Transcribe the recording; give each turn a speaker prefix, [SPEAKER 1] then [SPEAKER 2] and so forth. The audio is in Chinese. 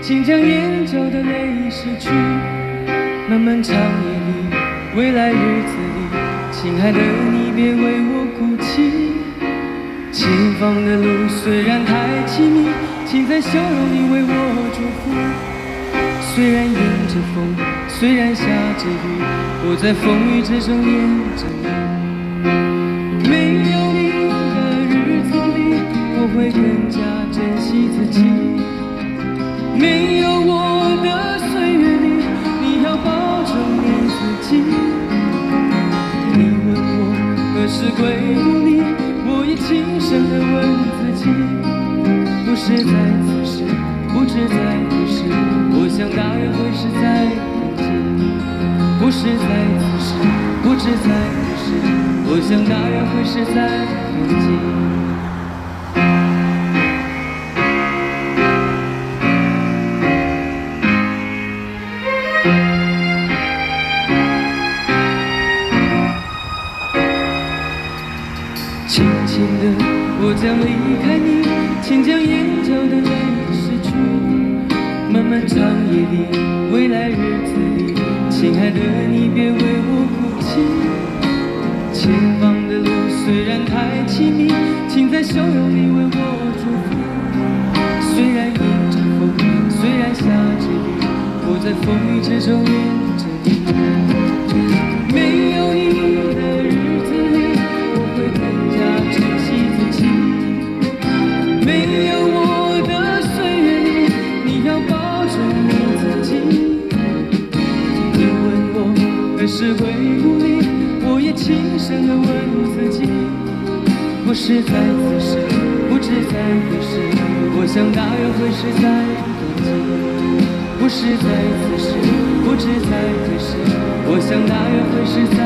[SPEAKER 1] 请将眼角的泪拭去。漫漫长夜里，未来日子里，亲爱的你别为我哭泣。前方的路虽然太凄迷，请在笑容里为我祝福。虽然迎着风，虽然下着雨，我在风雨之中恋着你。没有你的日子里，我会更加珍惜自己。没有我的岁月里，你要保重你自己。你问我何时归故里，我也轻声地问自己。不是在此时，不知在何时，我想大约会是在冬季。不是在此时，不知在何时，我想大约会是在冬季。轻轻地，我将离开你，请将眼角的泪拭去。漫漫长夜里，未来日子里，亲爱的你别为我哭泣。前方的路虽然太凄迷，请在笑容里为我祝福。虽然迎着风，虽然下着雨，我在风雨之中恋着你。没有你的日子里，我会更加珍惜自己。没有我的岁月里，你要保重你自己。你问我何时归故里，我也轻声地问自己。不是在此时，不知在何时，我想大约会是在冬季。不是在此时，不知在何时，我想大约会是在